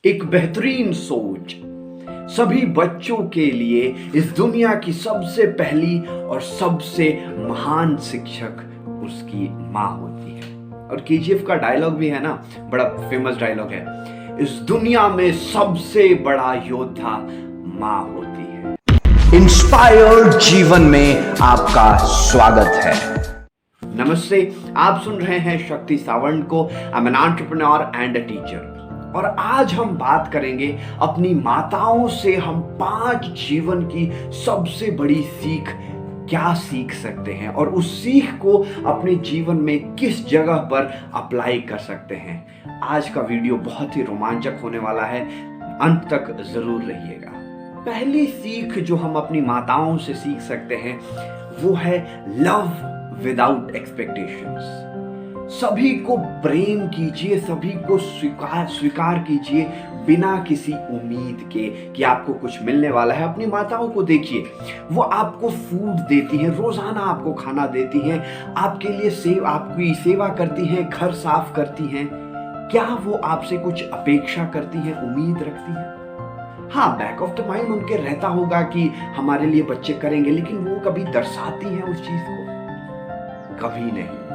एक बेहतरीन सोच सभी बच्चों के लिए इस दुनिया की सबसे पहली और सबसे महान शिक्षक उसकी माँ होती है। और केजीएफ का डायलॉग भी है ना, बड़ा फेमस डायलॉग है, इस दुनिया में सबसे बड़ा योद्धा माँ होती है। इंस्पायर्ड जीवन में आपका स्वागत है। नमस्ते, आप सुन रहे हैं शक्ति सावंत को। I am an entrepreneur and a teacher. और आज हम बात करेंगे अपनी माताओं से हम 5 जीवन की सबसे बड़ी सीख क्या सीख सकते हैं और उस सीख को अपने जीवन में किस जगह पर अप्लाई कर सकते हैं। आज का वीडियो बहुत ही रोमांचक होने वाला है, अंत तक जरूर रहिएगा। पहली सीख जो हम अपनी माताओं से सीख सकते हैं वो है लव विदाउट एक्सपेक्टेशंस। सभी को प्रेम कीजिए, सभी को स्वीकार कीजिए बिना किसी उम्मीद के कि आपको कुछ मिलने वाला है। अपनी माताओं को देखिए, वो आपको फूड देती हैं, रोजाना आपको खाना देती हैं, आपके लिए आपकी सेवा करती हैं, घर साफ करती हैं। क्या वो आपसे कुछ अपेक्षा करती हैं, उम्मीद रखती हैं? हाँ, बैक ऑफ द माइंड उनके रहता होगा कि हमारे लिए बच्चे करेंगे, लेकिन वो कभी दर्शाती हैं उस चीज को? कभी नहीं।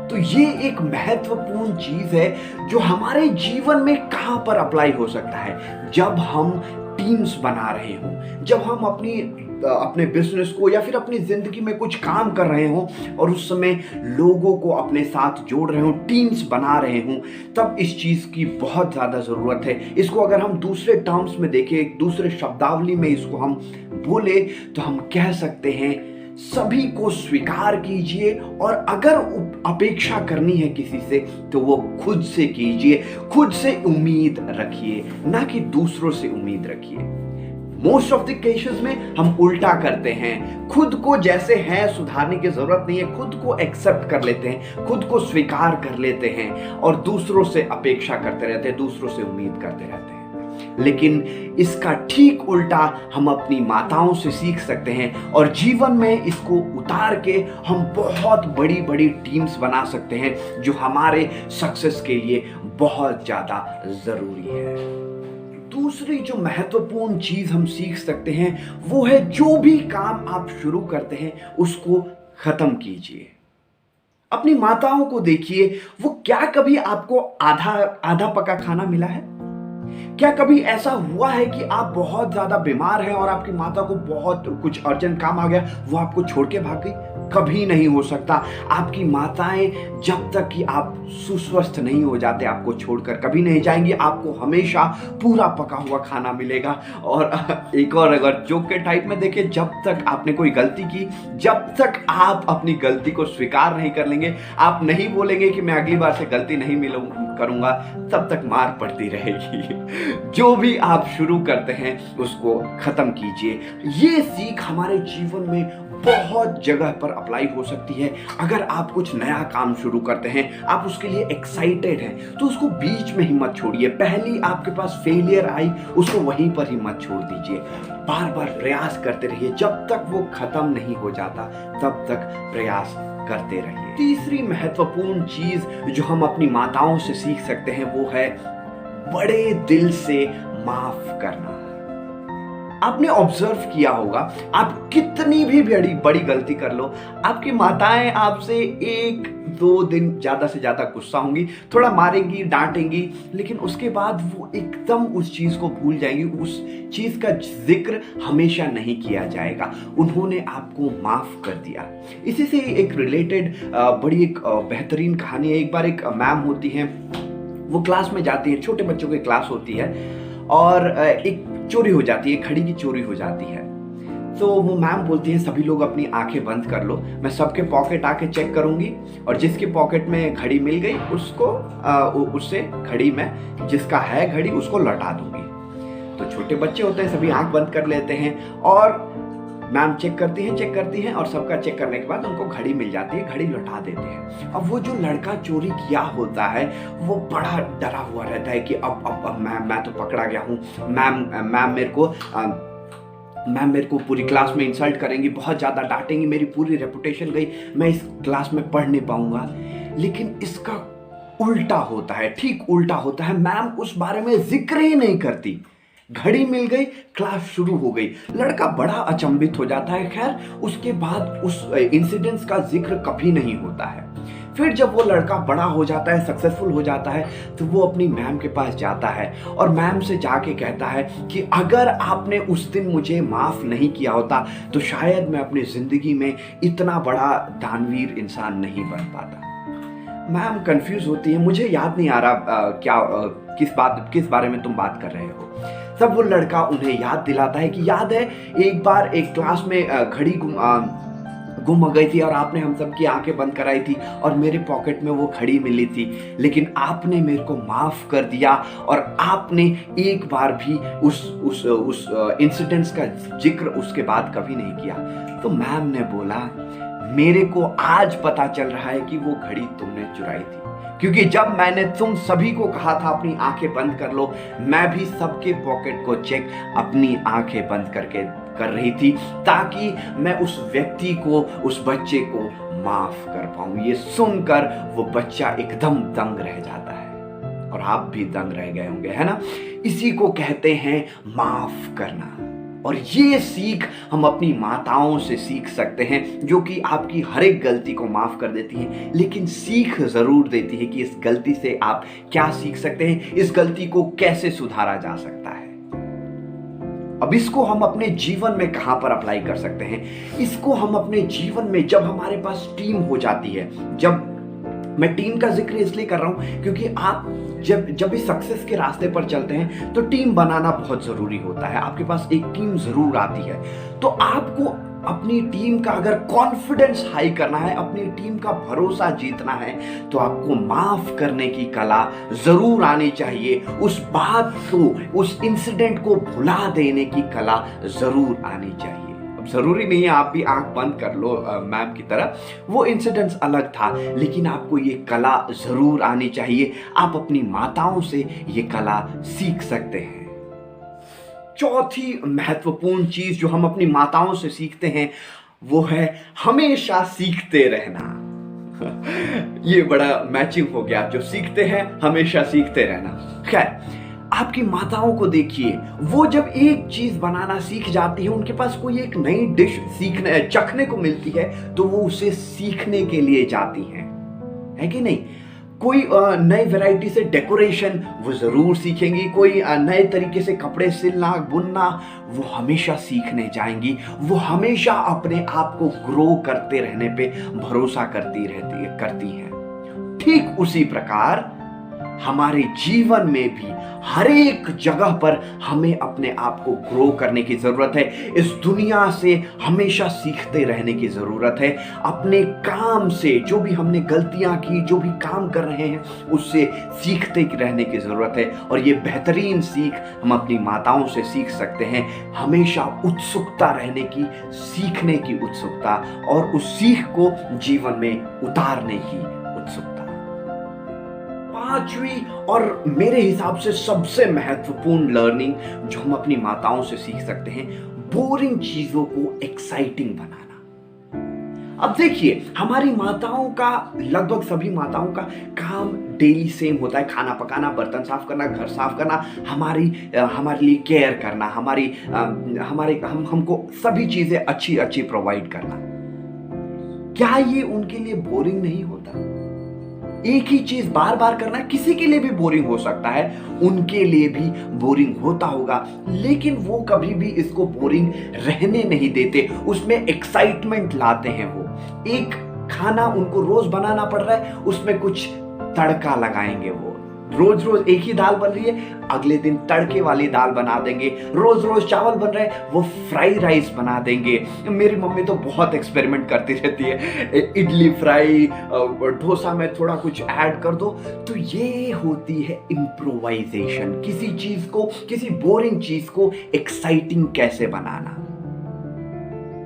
तो ये एक महत्वपूर्ण चीज है जो हमारे जीवन में कहां पर अप्लाई हो सकता है। जब हम टीम्स बना रहे हों, जब हम अपने बिजनेस को या फिर अपनी जिंदगी में कुछ काम कर रहे हों और उस समय लोगों को अपने साथ जोड़ रहे हों, टीम्स बना रहे हों, तब इस चीज की बहुत ज्यादा जरूरत है। इसको अगर हम दूसरे टर्म्स में देखें, दूसरे शब्दावली में इसको हम बोले तो हम कह सकते हैं सभी को स्वीकार कीजिए और अगर अपेक्षा करनी है किसी से तो वो खुद से कीजिए, खुद से उम्मीद रखिए, ना कि दूसरों से उम्मीद रखिए। मोस्ट ऑफ द केसेस में हम उल्टा करते हैं, खुद को जैसे है सुधारने की जरूरत नहीं है, खुद को एक्सेप्ट कर लेते हैं, खुद को स्वीकार कर लेते हैं और दूसरों से अपेक्षा करते रहते हैं, दूसरों से उम्मीद करते रहते हैं। लेकिन इसका ठीक उल्टा हम अपनी माताओं से सीख सकते हैं और जीवन में इसको उतार के हम बहुत बड़ी बड़ी टीम्स बना सकते हैं जो हमारे सक्सेस के लिए बहुत ज्यादा जरूरी है। दूसरी जो महत्वपूर्ण चीज हम सीख सकते हैं वो है जो भी काम आप शुरू करते हैं उसको खत्म कीजिए। अपनी माताओं को देखिए, वो क्या कभी आपको आधा पका खाना मिला है? क्या कभी ऐसा हुआ है कि आप बहुत ज्यादा बीमार हैं और आपकी माता को बहुत कुछ अर्जेंट काम आ गया, वो आपको छोड़ के भाग गई? कभी नहीं हो सकता। आपकी माताएं जब तक कि आप सुस्वस्थ नहीं हो जाते आपको छोड़कर कभी नहीं जाएंगी। आपको हमेशा पूरा पका हुआ खाना मिलेगा। और एक और अगर जोक के टाइप में देखें, जब तक आपने कोई गलती की, जब तक आप अपनी गलती को स्वीकार नहीं कर लेंगे, आप नहीं बोलेंगे कि मैं अगली बार से गलती नहीं करूंगा, तब तक मार पड़ती रहेगी। जो भी आप शुरू करते हैं उसको खत्म कीजिए। ये सीख हमारे जीवन में बहुत जगह पर अप्लाई हो सकती है। अगर आप कुछ नया काम शुरू करते हैं, आप उसके लिए एक्साइटेड हैं, तो उसको बीच में ही मत छोड़िए। पहली आपके पास फेलियर आई, उसको वहीं पर ही मत छोड़ दीजिए। बार बार प्रयास करते रहिए, जब तक वो खत्म नहीं हो जाता तब तक प्रयास करते रहिए। तीसरी महत्वपूर्ण चीज जो हम अपनी माताओं से सीख सकते हैं वो है बड़े दिल से माफ करना। आपने ऑब्जर्व किया होगा, आप कितनी भी बड़ी गलती कर लो, आपकी माताएं आपसे 1-2 दिन ज्यादा से ज्यादा गुस्सा होंगी, थोड़ा मारेंगी, डांटेंगी, लेकिन उसके बाद वो एकदम उस चीज को भूल जाएंगी। उस चीज का जिक्र हमेशा नहीं किया जाएगा। उन्होंने आपको माफ कर दिया। इसी से एक रिलेटेड बड़ी एक बेहतरीन कहानी है। एक बार एक मैम होती हैं, वो क्लास में जाती है, छोटे बच्चों की क्लास होती है और एक चोरी हो जाती है, घड़ी की चोरी हो जाती है। तो वो मैम बोलती है सभी लोग अपनी आंखें बंद कर लो, मैं सबके पॉकेट आके चेक करूंगी और जिसके पॉकेट में घड़ी मिल गई उसको उससे घड़ी में जिसका है घड़ी उसको लौटा दूंगी। तो छोटे बच्चे होते हैं, सभी आंख बंद कर लेते हैं और मैम चेक करती हैं और सबका चेक करने के बाद उनको घड़ी मिल जाती है, घड़ी लौटा देते हैं। अब वो जो लड़का चोरी किया होता है वो बड़ा डरा हुआ रहता है कि अब मैं तो पकड़ा गया हूँ, मैम मेरे को पूरी क्लास में इंसल्ट करेंगी, बहुत ज़्यादा डांटेंगी, मेरी पूरी रेपुटेशन गई, मैं इस क्लास में पढ़ नहीं पाऊंगा। लेकिन इसका उल्टा होता है, ठीक उल्टा होता है। मैम उस बारे में जिक्र ही नहीं करती। घड़ी मिल गई, क्लास शुरू हो गई। लड़का बड़ा अचंभित हो जाता है। खैर उसके बाद उस इंसिडेंट्स का जिक्र कभी नहीं होता है। फिर जब वो लड़का बड़ा हो जाता है, सक्सेसफुल हो जाता है, तो वो अपनी मैम के पास जाता है और मैम से जाके कहता है कि अगर आपने उस दिन मुझे माफ़ नहीं किया होता तो शायद मैं अपनी ज़िंदगी में इतना बड़ा दानवीर इंसान नहीं बन पाता। मैम कंफ्यूज होती है, मुझे याद नहीं आ रहा किस बारे में तुम बात कर रहे हो। तब वो लड़का उन्हें याद दिलाता है कि याद है एक बार एक क्लास में घड़ी गुम हो गई थी और आपने हम सब की आंखें बंद कराई थी और मेरे पॉकेट में वो घड़ी मिली थी, लेकिन आपने मेरे को माफ़ कर दिया और आपने एक बार भी उस इंसिडेंट्स का जिक्र उसके बाद कभी नहीं किया। तो मैम ने बोला, मेरे को आज पता चल रहा है कि वो घड़ी तुमने चुराई थी, क्योंकि जब मैंने तुम सभी को कहा था अपनी आंखें बंद कर लो, मैं भी सबके पॉकेट को चेक अपनी आंखें बंद करके कर रही थी ताकि मैं उस व्यक्ति को, उस बच्चे को माफ कर पाऊं। ये सुनकर वो बच्चा एकदम दंग रह जाता है और आप भी दंग रह गए होंगे, है ना। इसी को कहते हैं माफ करना। और ये सीख हम अपनी माताओं से सीख सकते हैं, जो कि आपकी हर एक गलती को माफ कर देती हैं, लेकिन सीख जरूर देती है कि इस गलती से आप क्या सीख सकते हैं, इस गलती को कैसे सुधारा जा सकता है। अब इसको हम अपने जीवन में कहां पर अप्लाई कर सकते हैं? इसको हम अपने जीवन में, जब हमारे पास टीम हो जाती है, जब मैं टीम का जिक्र इसलिए कर रहा हूं क्योंकि आप जब भी सक्सेस के रास्ते पर चलते हैं तो टीम बनाना बहुत जरूरी होता है। आपके पास एक टीम जरूर आती है, तो आपको अपनी टीम का अगर कॉन्फिडेंस हाई करना है, अपनी टीम का भरोसा जीतना है, तो आपको माफ करने की कला जरूर आनी चाहिए। उस बात को, उस इंसिडेंट को भुला देने की कला जरूर आनी चाहिए। जरूरी नहीं है आप भी आंख बंद कर लो मैम की तरह, वो इंसिडेंट्स अलग था, लेकिन आपको ये कला जरूर आनी चाहिए। आप अपनी माताओं से ये कला सीख सकते हैं। चौथी महत्वपूर्ण चीज जो हम अपनी माताओं से सीखते हैं वो है हमेशा सीखते रहना। ये बड़ा मैचिंग हो गया, जो सीखते हैं हमेशा सीखते रहना। खैर, आपकी माताओं को देखिए, वो जब एक चीज बनाना सीख जाती है, उनके पास कोई एक नई डिश चखने को मिलती है, तो वो उसे सीखने के लिए जाती हैं, है कि नहीं। कोई नई वैरायटी से डेकोरेशन वो जरूर सीखेंगी, कोई नए तरीके से कपड़े सिलना, बुनना, वो हमेशा सीखने जाएंगी। वो हमेशा अपने आप को ग्रो करते रहने पे भरोसा करती हैं। ठीक उसी प्रकार हमारे जीवन में भी हर एक जगह पर हमें अपने आप को ग्रो करने की जरूरत है। इस दुनिया से हमेशा सीखते रहने की जरूरत है। अपने काम से, जो भी हमने गलतियां की, जो भी काम कर रहे हैं, उससे सीखते रहने की जरूरत है। और ये बेहतरीन सीख हम अपनी माताओं से सीख सकते हैं। हमेशा उत्सुकता रहने की, सीखने की उत्सुकता, और उस सीख को जीवन में उतारने की उत्सुकता। पांचवी और मेरे हिसाब से सबसे महत्वपूर्ण लर्निंग जो हम अपनी माताओं से सीख सकते हैं, बोरिंग चीजों को एक्साइटिंग बनाना। अब देखिए, हमारी माताओं का, लगभग सभी माताओं का काम डेली सेम होता है। खाना पकाना, बर्तन साफ करना, घर साफ करना, हमारे लिए केयर करना, हमको सभी चीजें अच्छी प्रोवाइड करना। क्या ये उनके लिए बोरिंग नहीं होता? एक ही चीज बार बार करना किसी के लिए भी बोरिंग हो सकता है, उनके लिए भी बोरिंग होता होगा, लेकिन वो कभी भी इसको बोरिंग रहने नहीं देते, उसमें एक्साइटमेंट लाते हैं। वो एक खाना उनको रोज बनाना पड़ रहा है, उसमें कुछ तड़का लगाएंगे। वो रोज रोज एक ही दाल बन रही है, अगले दिन तड़के वाली दाल बना देंगे। रोज रोज चावल बन रहे हैं, वो फ्राई राइस बना देंगे। मेरी मम्मी तो बहुत एक्सपेरिमेंट करती रहती है, इडली फ्राई, डोसा में थोड़ा कुछ ऐड कर दो। तो ये होती है इम्प्रोवाइजेशन। किसी चीज को, किसी बोरिंग चीज को एक्साइटिंग कैसे बनाना।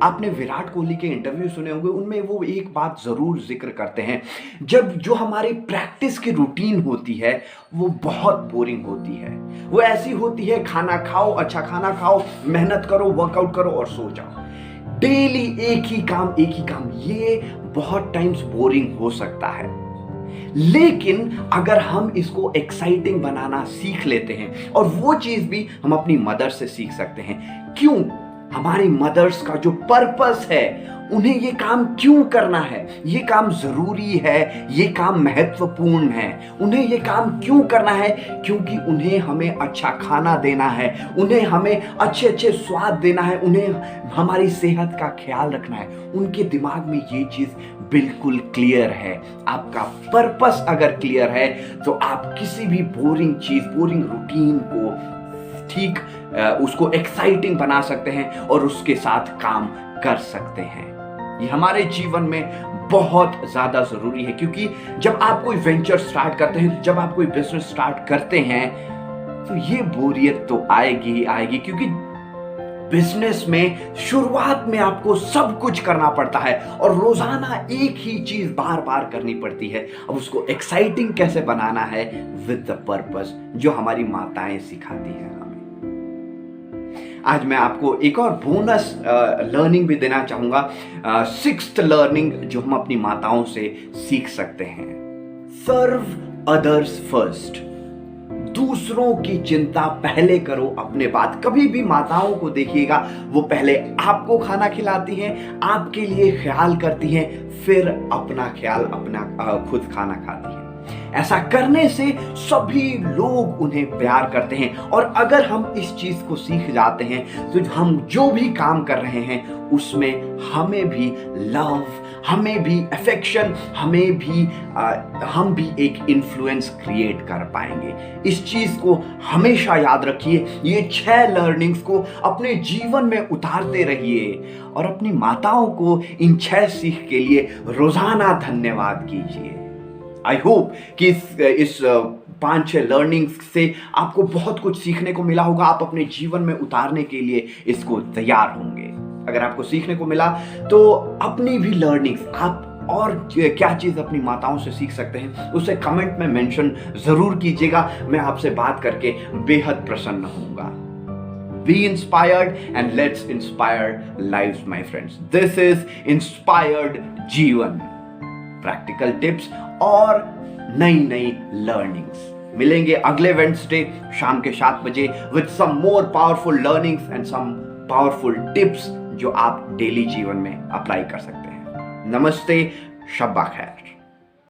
आपने विराट कोहली के इंटरव्यू सुने होंगे, उनमें वो एक बात जरूर जिक्र करते हैं, जब जो हमारी प्रैक्टिस की रूटीन होती है वो बहुत बोरिंग होती है। वो ऐसी होती है, खाना खाओ, अच्छा खाना खाओ, मेहनत करो, वर्कआउट करो और सो जाओ। डेली एक ही काम, ये बहुत टाइम्स बोरिंग हो सकता है। लेकिन अगर हम इसको एक्साइटिंग बनाना सीख लेते हैं, और वो चीज भी हम अपनी मदर से सीख सकते हैं। क्यों? हमारी मदर्स का जो पर्पस है, उन्हें ये काम क्यों करना है, ये काम जरूरी है, ये काम महत्वपूर्ण है, उन्हें ये काम क्यों करना है? क्योंकि उन्हें हमें अच्छा खाना देना है, उन्हें हमें अच्छे अच्छे स्वाद देना है, उन्हें हमारी सेहत का ख्याल रखना है। उनके दिमाग में ये चीज बिल्कुल क्लियर है। आपका पर्पस अगर क्लियर है तो आप किसी भी बोरिंग चीज, बोरिंग रूटीन को ठीक उसको एक्साइटिंग बना सकते हैं और उसके साथ काम कर सकते हैं। ये हमारे जीवन में बहुत ज्यादा जरूरी है, क्योंकि जब आप कोई वेंचर स्टार्ट करते हैं, जब आप कोई बिजनेस स्टार्ट करते हैं, तो ये बोरियत तो आएगी ही आएगी, क्योंकि बिजनेस में शुरुआत में आपको सब कुछ करना पड़ता है और रोजाना एक ही चीज बार बार करनी पड़ती है। अब उसको एक्साइटिंग कैसे बनाना है? विद द पर्पस, जो हमारी माताएं सिखाती हैं हमें। आज मैं आपको एक और बोनस लर्निंग भी देना चाहूंगा, सिक्स्थ लर्निंग जो हम अपनी माताओं से सीख सकते हैं। Serve others first. दूसरों की चिंता पहले करो, अपने बाद। कभी भी माताओं को देखिएगा, वो पहले आपको खाना खिलाती हैं, आपके लिए ख्याल करती हैं, फिर अपना ख्याल, अपना खुद खाना खाती हैं। ऐसा करने से सभी लोग उन्हें प्यार करते हैं, और अगर हम इस चीज को सीख जाते हैं तो हम जो भी काम कर रहे हैं उसमें हमें भी लव, हमें भी अफेक्शन, हम भी एक इन्फ्लुएंस क्रिएट कर पाएंगे। इस चीज को हमेशा याद रखिए। ये 6 लर्निंग्स को अपने जीवन में उतारते रहिए और अपनी माताओं को इन 6 सीख के लिए रोजाना धन्यवाद कीजिए। आई होप कि इस 5-6 लर्निंग्स से आपको बहुत कुछ सीखने को मिला होगा। आप अपने जीवन में उतारने के लिए इसको तैयार होंगे। अगर आपको सीखने को मिला तो अपनी भी लर्निंग्स, आप और क्या चीज अपनी माताओं से सीख सकते हैं, उसे कमेंट में मेंशन जरूर कीजिएगा। मैं आपसे बात करके बेहद प्रसन्न होऊंगा। Be inspired and let's inspire lives, my friends. This is Inspired जीवन। प्रैक्टिकल टिप्स और नई नई लर्निंग्स। मिलेंगे अगले वेडनेसडे शाम के 7 बजे with some more powerful learnings and some powerful tips जो आप डेली जीवन में अप्लाई कर सकते हैं। नमस्ते, शब्बा खैर।